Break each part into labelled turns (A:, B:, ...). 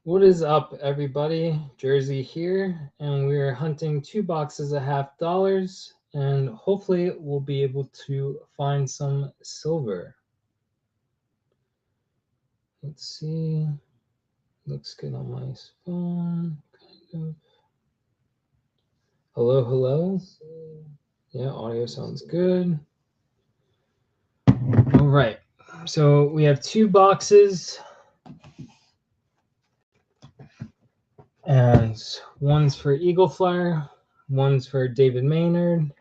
A: What is up, everybody? Jersey here, and we're hunting 2 boxes of $50, and hopefully we'll be able to find some silver. Let's see. Looks good on my phone, kind of. Hello, hello. Yeah, audio sounds good. All right, so we have 2 boxes, and one's for Eagle Flyer, one's for David Maynard.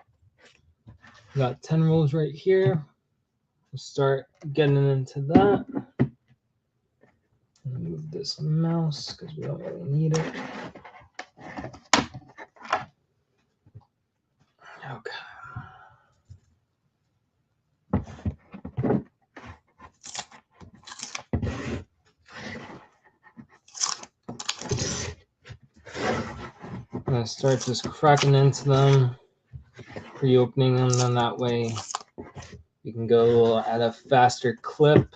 A: Got 10 rolls right here. We'll start getting into that. Move this mouse because we don't really need it. Okay. I'm gonna start just cracking into them, pre-opening them, then that way you can go at a faster clip.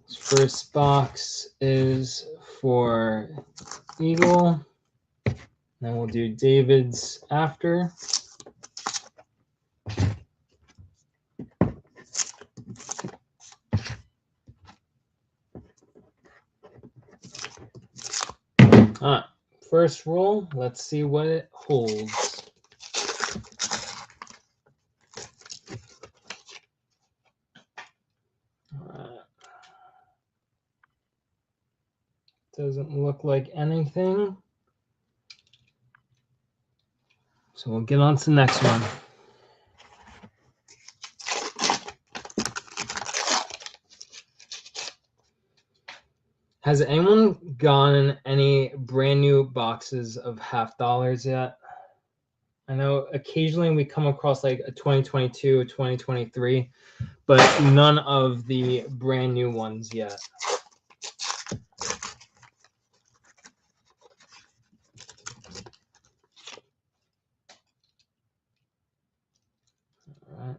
A: This first box is for Eagle. Then we'll do David's after. All right, first roll. Let's see what it holds. Doesn't look like anything. So we'll get on to the next one. Has anyone gotten any brand new boxes of $50 yet? I know occasionally we come across like a 2022, a 2023, but none of the brand new ones yet. All right.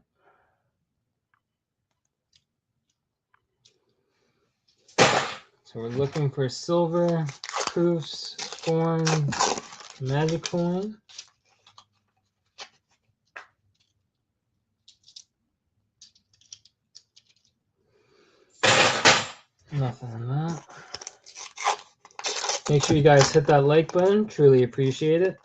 A: So we're looking for silver, proofs, coins, magic coin. Nothing on that. Make sure you guys hit that like button. Truly appreciate it.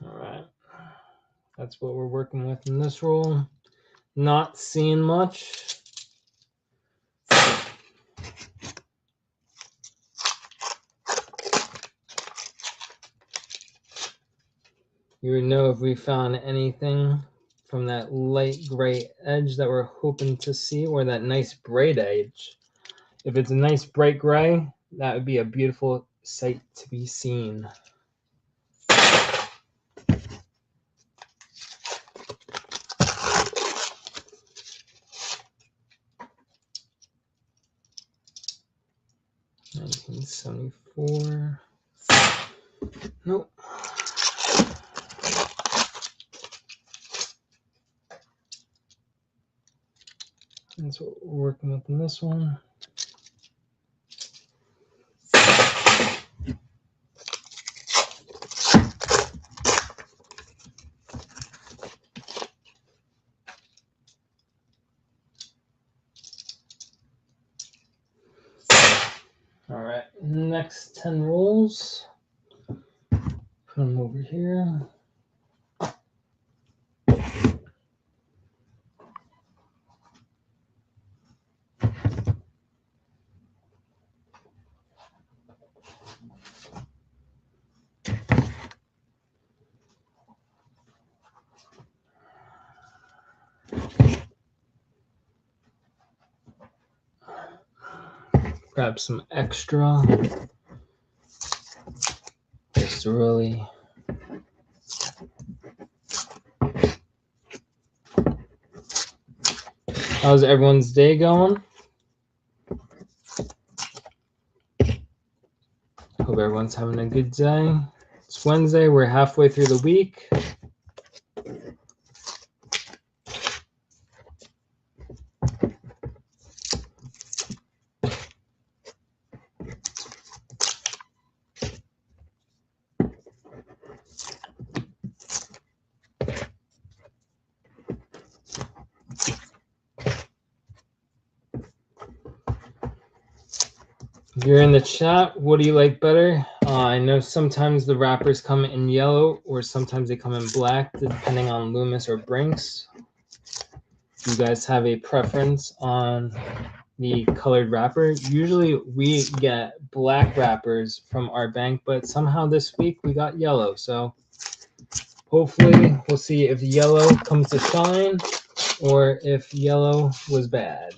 A: All right. That's what we're working with in this roll. Not seeing much. You would know if we found anything from that light gray edge that we're hoping to see, or that nice bright edge. If it's a nice bright gray, that would be a beautiful sight to be seen. $1974. Nope. That's what we're working with in this one. All right, next 10 rolls. Put them over here. Grab some extra. Just to really How's everyone's day going? Hope everyone's having a good day. It's Wednesday. We're halfway through the week. If you're in the chat, what do you like better? I know sometimes the wrappers come in yellow or sometimes they come in black, depending on Loomis or Brinks. Do you guys have a preference on the colored wrapper? Usually we get black wrappers from our bank, but somehow this week we got yellow. So hopefully we'll see if yellow comes to shine or if yellow was bad.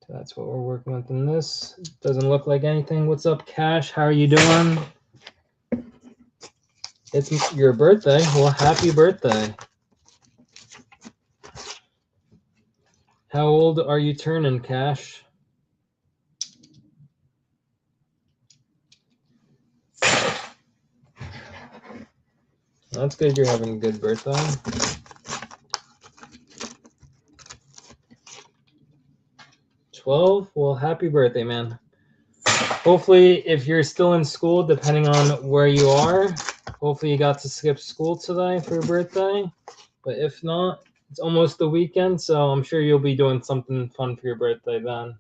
A: So that's what we're working with in this. Doesn't look like anything. What's up, Cash? How are you doing? It's your birthday. Well, happy birthday. How old are you turning, Cash? That's good. You're having a good birthday. Well, happy birthday, man. Hopefully, if you're still in school, depending on where you are, hopefully you got to skip school today for your birthday. But if not, it's almost the weekend, so I'm sure you'll be doing something fun for your birthday then.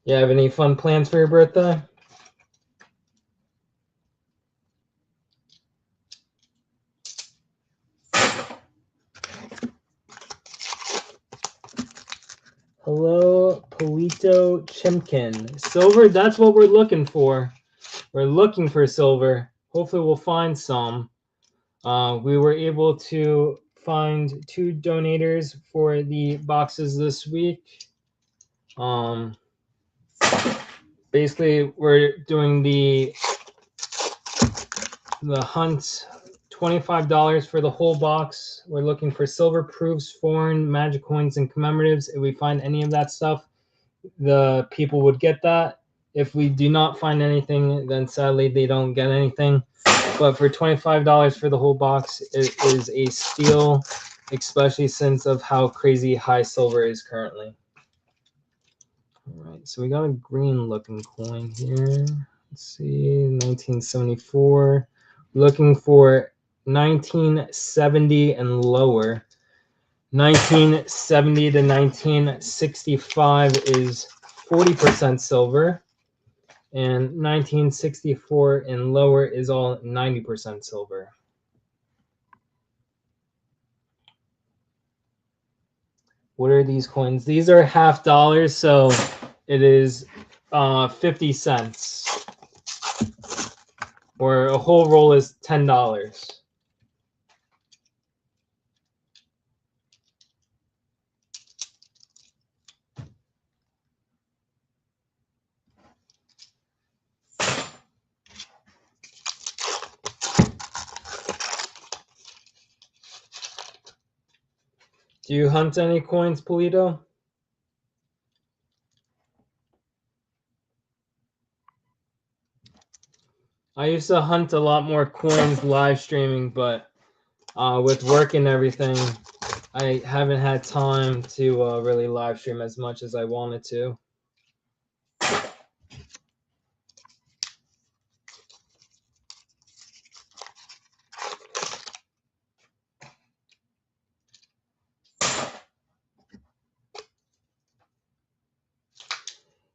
A: You have any fun plans for your birthday? Hello, Polito Chimkin. Silver, that's what we're looking for. We're looking for silver. Hopefully we'll find some. We were able to find 2 donators for the boxes this week. Basically, we're doing the hunt, $25 for the whole box. We're looking for silver proofs, foreign, magic coins, and commemoratives. If we find any of that stuff, the people would get that. If we do not find anything, then sadly they don't get anything. But for $25 for the whole box, it is a steal, especially since of how crazy high silver is currently. All right, so we got a green looking coin here. Let's see, 1974. Looking for 1970 and lower. 1970 to 1965 is 40% silver, and 1964 and lower is all 90% silver. What are these coins? These are $50, so it is 50 cents. Or a whole roll is $10. Do you hunt any coins, Polito? I used to hunt a lot more coins live streaming, but with work and everything, I haven't had time to really live stream as much as I wanted to.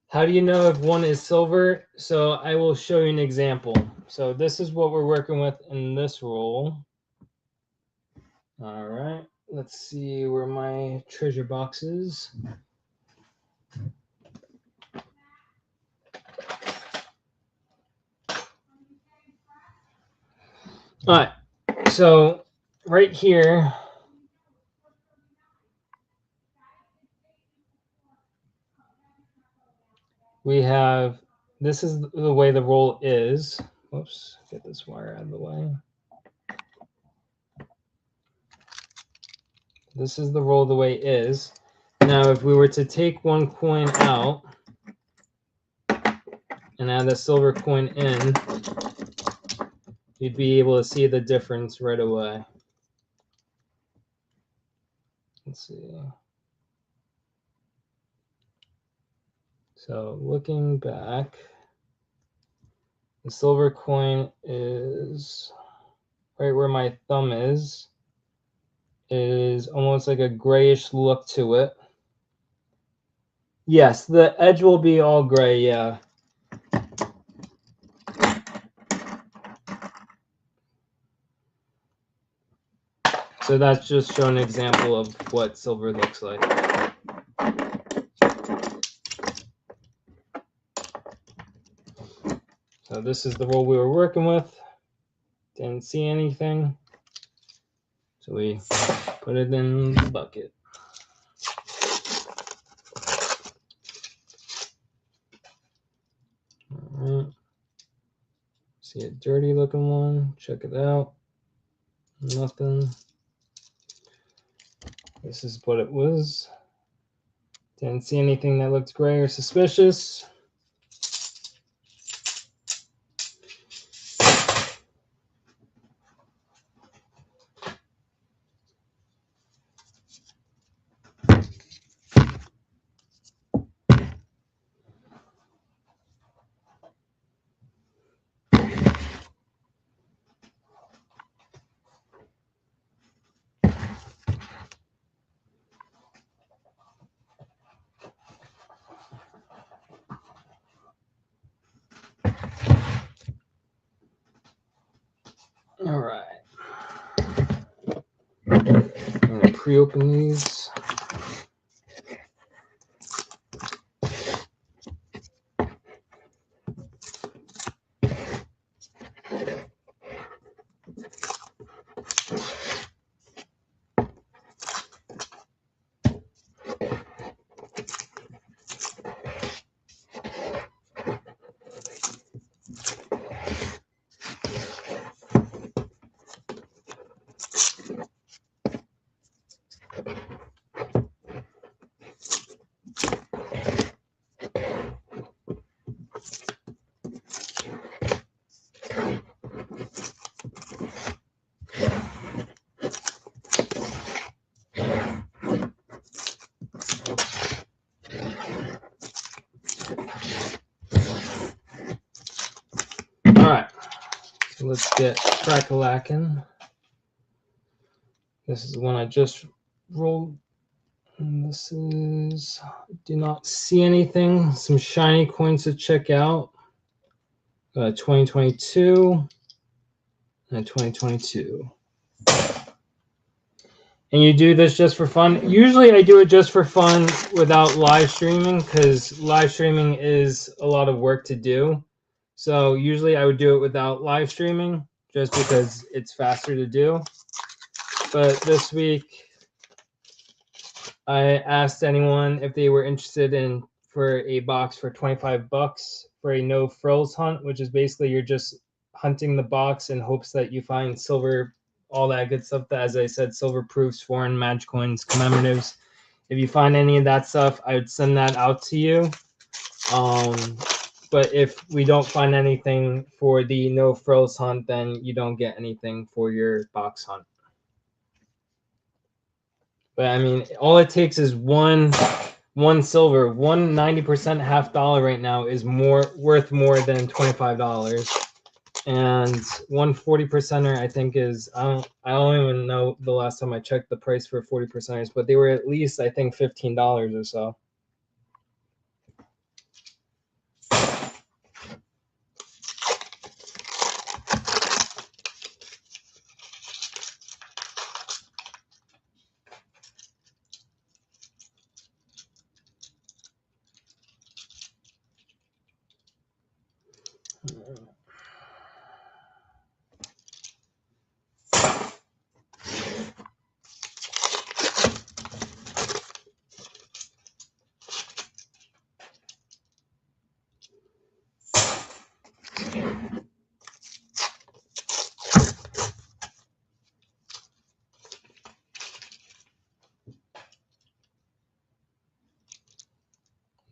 A: How do you know if one is silver? So I will show you an example. So this is what we're working with in this roll. All right, let's see where my treasure box is. All right, so right here, we have, this is the way the roll is. Whoops, get this wire out of the way. This is the roll the way it is. Now, if we were to take one coin out and add a silver coin in, you'd be able to see the difference right away. Let's see. So looking back, the silver coin is right where my thumb is almost like a grayish look to it. Yes, the edge will be all gray, yeah. So that's just showing an example of what silver looks like. So this is the roll we were working with. Didn't see anything. So we put it in the bucket. All right. See a dirty looking one. Check it out. Nothing. This is what it was. Didn't see anything that looked gray or suspicious. All right. I'm gonna pre-open these. All right, so let's get crack-a-lackin'. This is the one I just rolled. And this is, I do not see anything. Some shiny coins to check out. 2022 and 2022. And you do this just for fun? Usually I do it just for fun without live streaming because live streaming is a lot of work to do. So usually I would do it without live streaming just because it's faster to do. But this week I asked anyone if they were interested in for a box for $25 for a no frills hunt, which is basically you're just hunting the box in hopes that you find silver, all that good stuff. That, as I said, silver proofs, foreign, magic coins, commemoratives. If you find any of that stuff, I would send that out to you. But if we don't find anything for the no frills hunt, then you don't get anything for your box hunt. But I mean, all it takes is one silver. 90% half dollar right now is worth more than $25. And 40%er I think is, I don't even know the last time I checked the price for 40%ers, but they were at least I think $15 or so.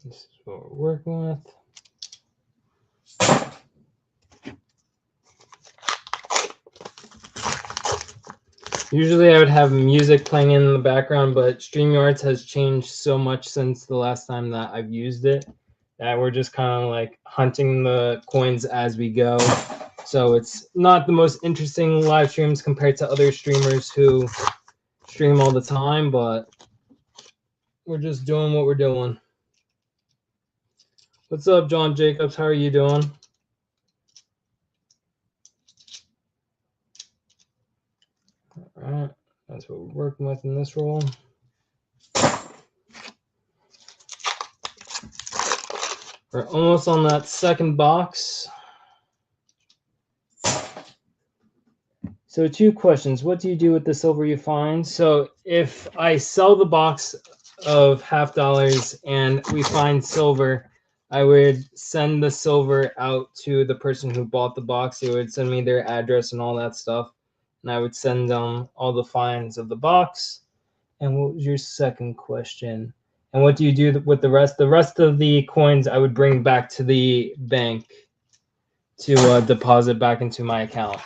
A: This is what we're working with. Usually I would have music playing in the background, but StreamYards has changed so much since the last time that I've used it that we're just kind of like hunting the coins as we go. So it's not the most interesting live streams compared to other streamers who stream all the time, but we're just doing what we're doing. What's up, John Jacobs? How are you doing? All right, that's what we're working with in this roll. We're almost on that second box. So 2 questions. What do you do with the silver you find? So if I sell the box of $50 and we find silver, I would send the silver out to the person who bought the box. They would send me their address and all that stuff. And I would send them all the finds of the box. And what was your second question? And what do you do with the rest? The rest of the coins I would bring back to the bank to deposit back into my account.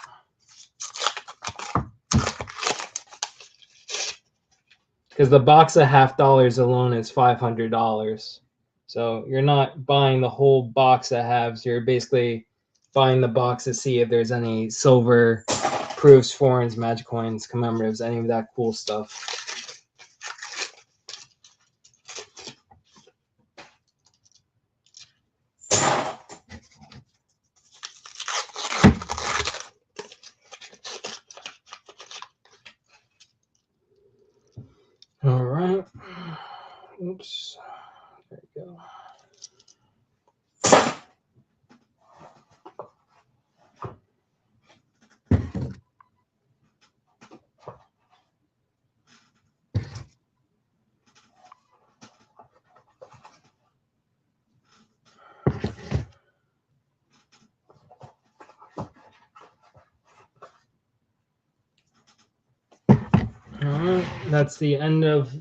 A: Because the box of $50 alone is $500. So you're not buying the whole box of halves. You're basically buying the box to see if there's any silver, proofs, foreigns, magic coins, commemoratives, any of that cool stuff. All right. Oops. There we go. All right, that's the end of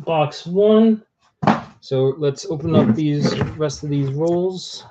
A: box 1. So let's open up these rest of these rolls.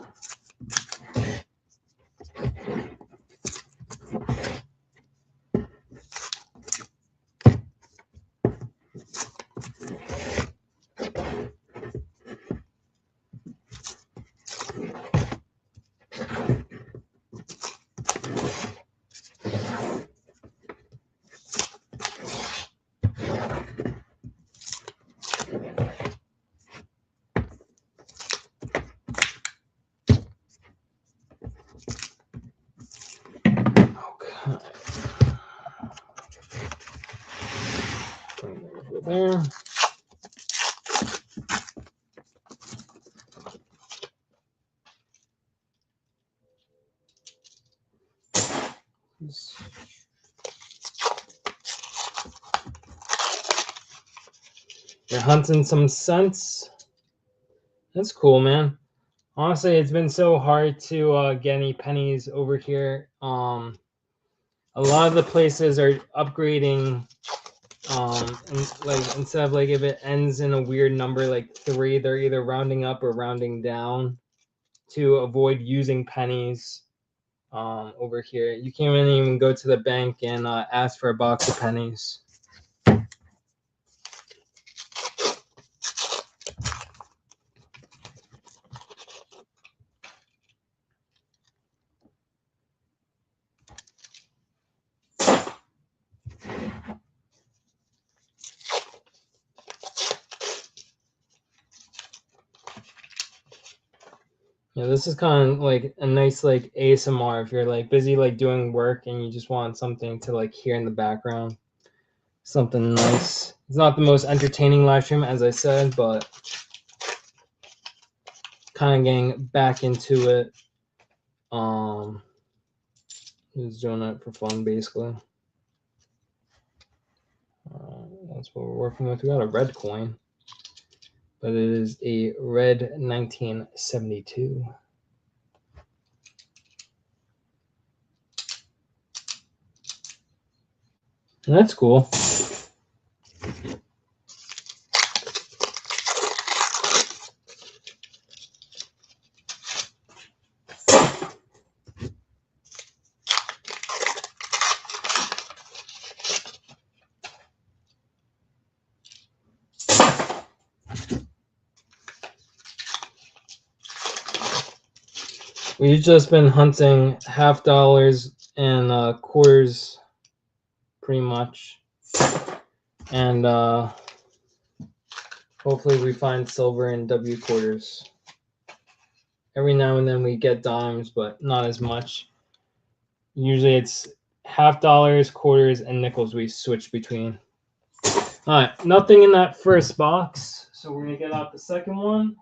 A: There. You're hunting some cents. That's cool, man. Honestly, it's been so hard to get any pennies over here. A lot of the places are upgrading. And like instead of like if it ends in a weird number like 3, they're either rounding up or rounding down to avoid using pennies. Over here, you can't even go to the bank and ask for a box of pennies. Yeah, this is kind of like a nice like ASMR if you're like busy like doing work and you just want something to like hear in the background. Something nice. It's not the most entertaining live stream, as I said, but kind of getting back into it. Just doing it for fun, basically. That's what we're working with. We got a red coin, but it is a red 1972. And that's cool. We've just been hunting half dollars and quarters pretty much. And hopefully we find silver and W quarters. Every now and then we get dimes, but not as much. Usually it's half dollars, quarters, and nickels we switch between. All right, nothing in that first box. So we're going to get out the second one.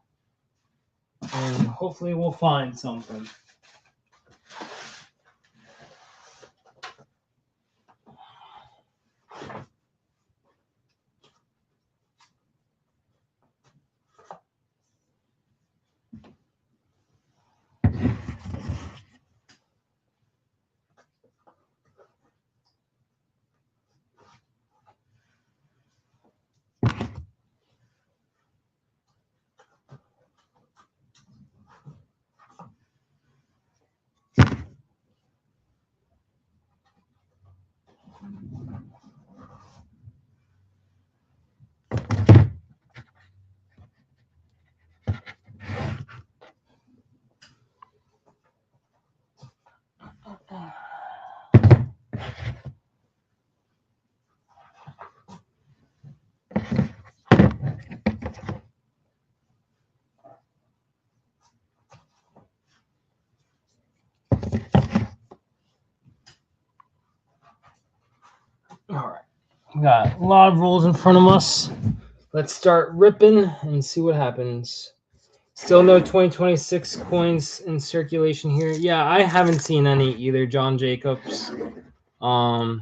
A: And hopefully we'll find something. All right, we got a lot of rolls in front of us. Let's start ripping and see what happens. Still no 2026 coins in circulation here. Yeah, I haven't seen any either, John Jacobs. It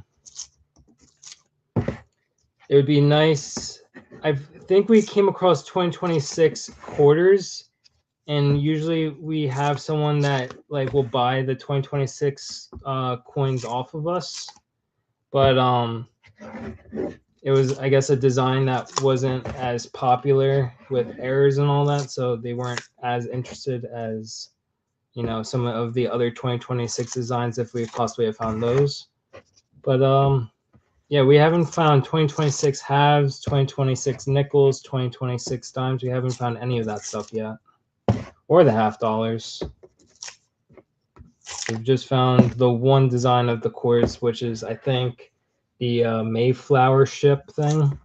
A: would be nice. I think we came across 2026 quarters, and usually we have someone that like will buy the 2026 coins off of us. But it was, I guess, a design that wasn't as popular with errors and all that, so they weren't as interested as, you know, some of the other 2026 designs if we possibly have found those. But yeah, we haven't found 2026 halves, 2026 nickels, 2026 dimes. We haven't found any of that stuff yet, or the half dollars. We've just found the one design of the quartz, which is, I think, the Mayflower ship thing.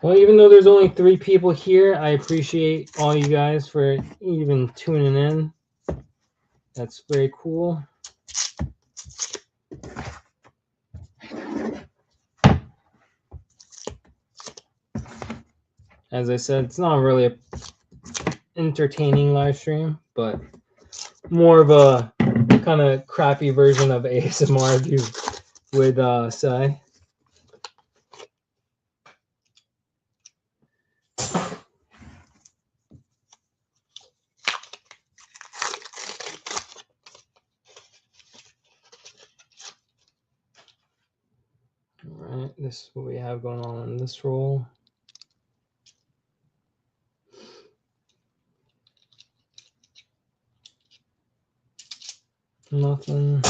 A: Well, even though there's only 3 people here, I appreciate all you guys for even tuning in. That's very cool. As I said, it's not really a entertaining live stream, but more of a kind of crappy version of ASMR, if you would say. All right, this is what we have going on in this roll. Nothing.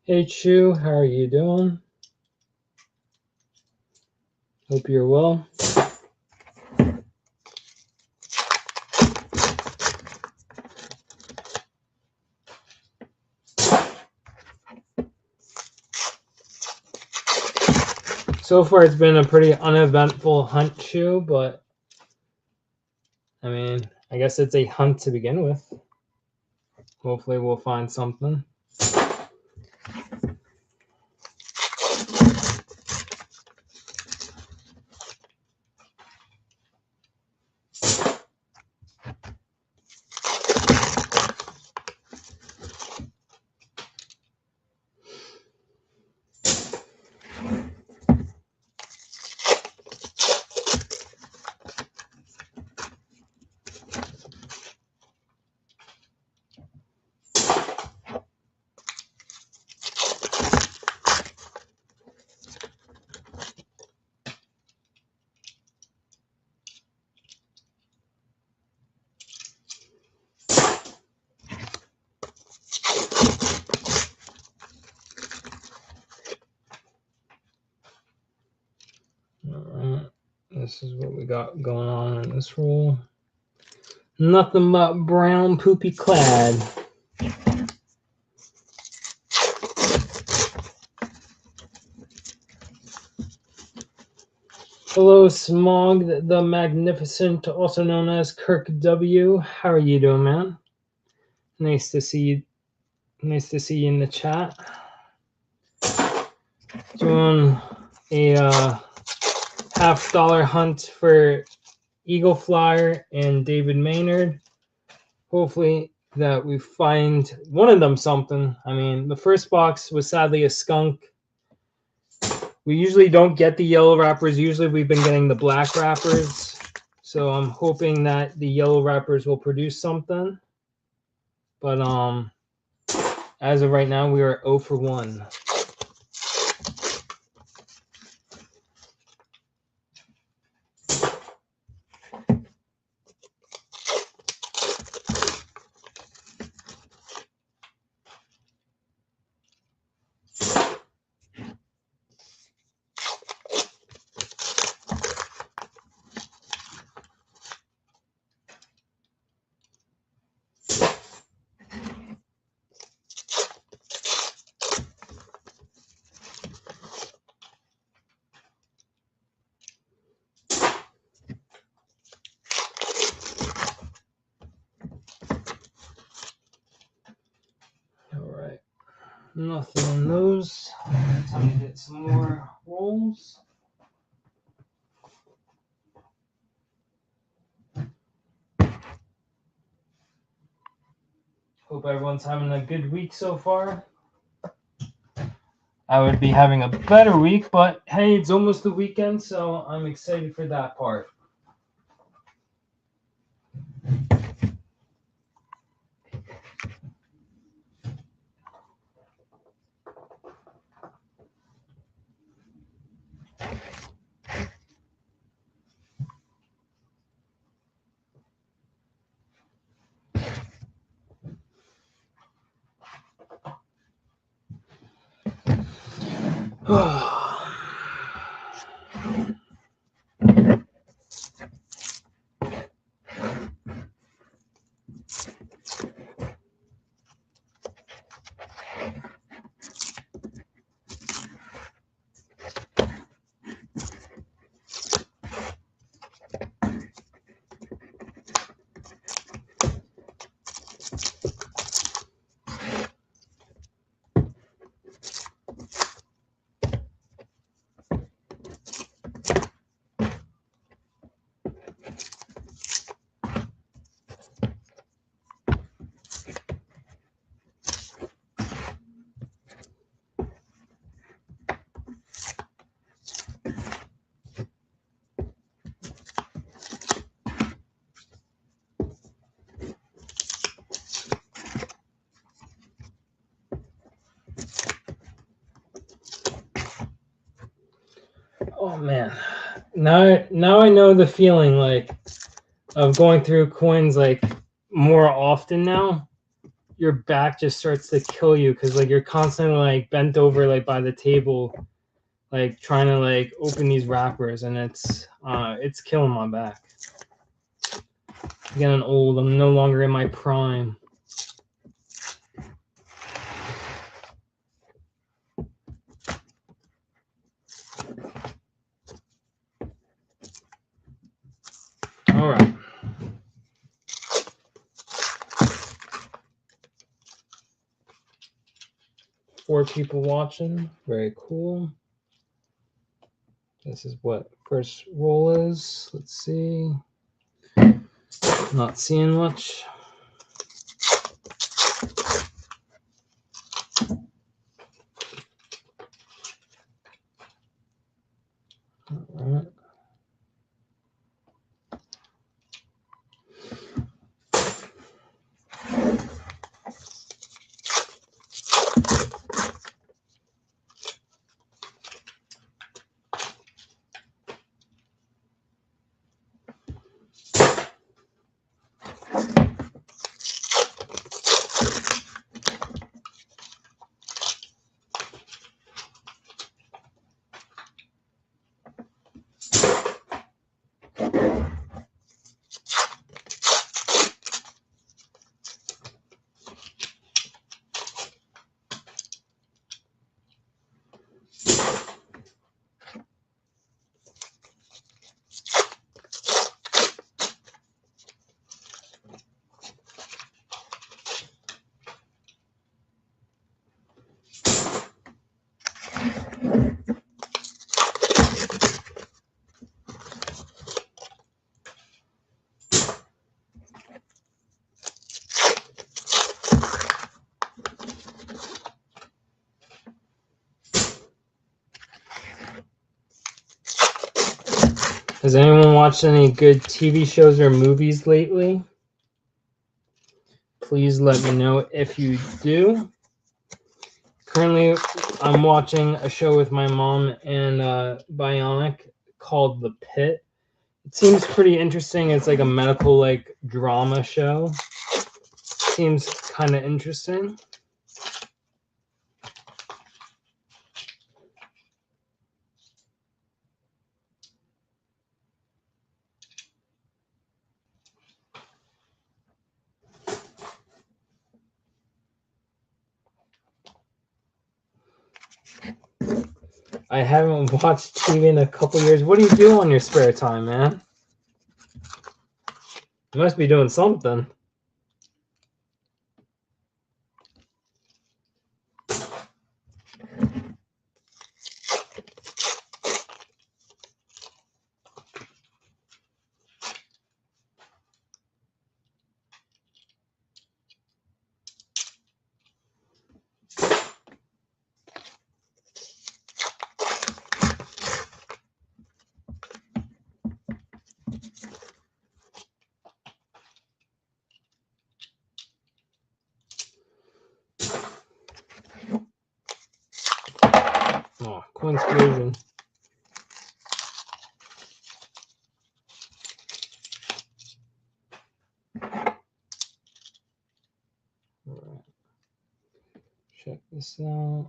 A: Hey Chu, how are you doing? Hope you're well. So far, it's been a pretty uneventful hunt, Chu, but I mean, I guess it's a hunt to begin with. Hopefully, we'll find something. this is what we got going on in this roll. Nothing but brown poopy clad. Hello, Smog the Magnificent, also known as Kirk W. How are you doing, man? Nice to see you. Nice to see you in the chat. Doing a $50 hunt for Eagle Flyer and David Maynard. Hopefully that we find one of them something. I mean, the first box was sadly a skunk. We usually don't get the yellow wrappers. Usually we've been getting the black wrappers. So I'm hoping that the yellow wrappers will produce something. But as of right now, we are 0 for 1. Nothing on those. Time to get some more rolls. Hope everyone's having a good week so far. I would be having a better week, but hey, it's almost the weekend, so I'm excited for that part. Oh man, now I know the feeling like of going through coins like more often now. Your back just starts to kill you because like you're constantly like bent over like by the table, like trying to like open these wrappers, and it's killing my back. I'm getting old. I'm no longer in my prime. All right. Four people watching. Very cool. This is what first roll is. Let's see. Not seeing much. All right. Has anyone watched any good TV shows or movies lately? Please let me know if you do. Currently, I'm watching a show with my mom and Bionic called The Pit. It seems pretty interesting. It's like a medical drama show. Seems kind of interesting. I haven't watched TV in a couple years. What do you do on your spare time, man? You must be doing something. Oh, coin explosion. Alright. Check this out.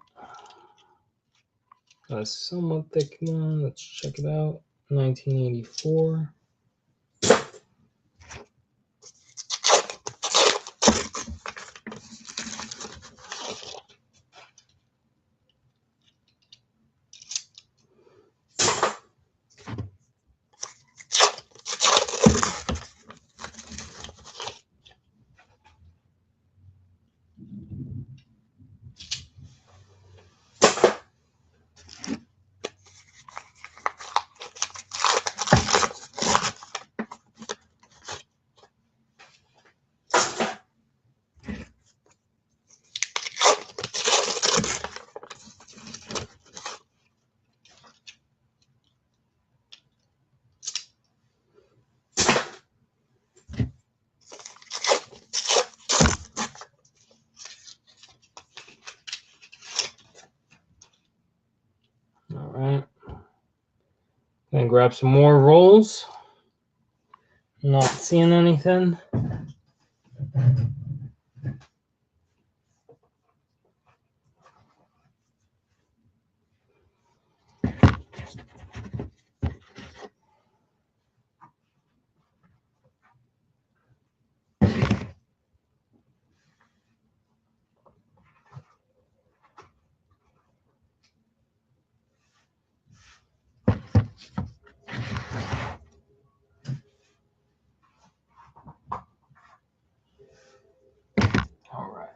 A: A somewhat thick one. Let's check it out. 1984. Alright. Gonna grab some more rolls. Not seeing anything. Alright.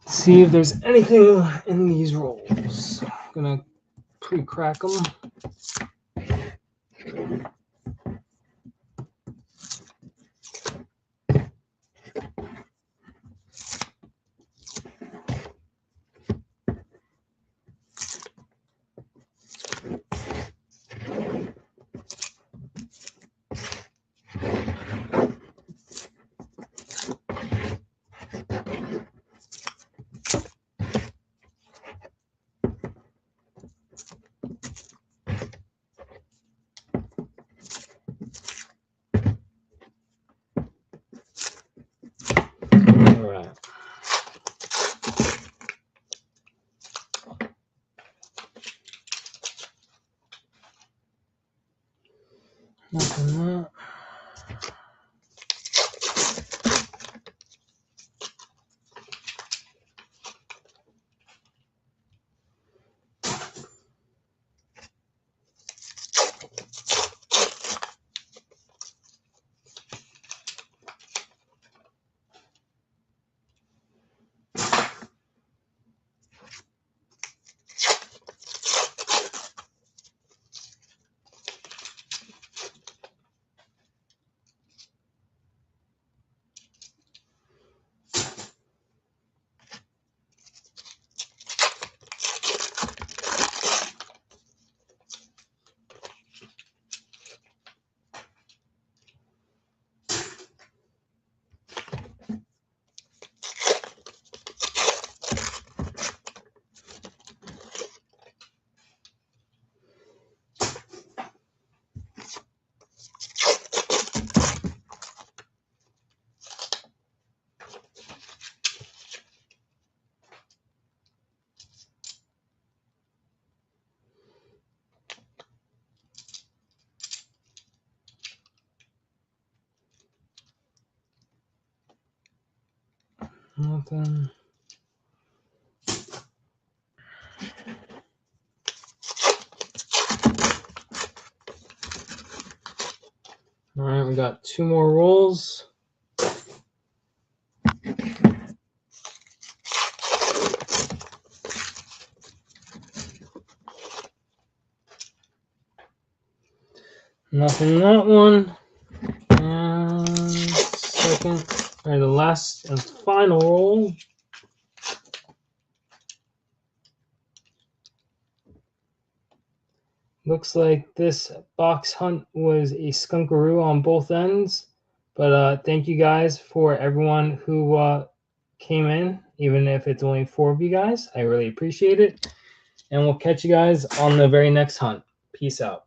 A: See if there's anything in these rolls. I'm gonna pre-crack them. Alright. Nothing that. Nothing. All right, we got 2 more rolls. Nothing in that one. And second, all right, the last and final roll. Looks like this box hunt was a skunkaroo on both ends. But thank you guys for everyone who came in, even if it's only 4 of you guys. I really appreciate it. And we'll catch you guys on the very next hunt. Peace out.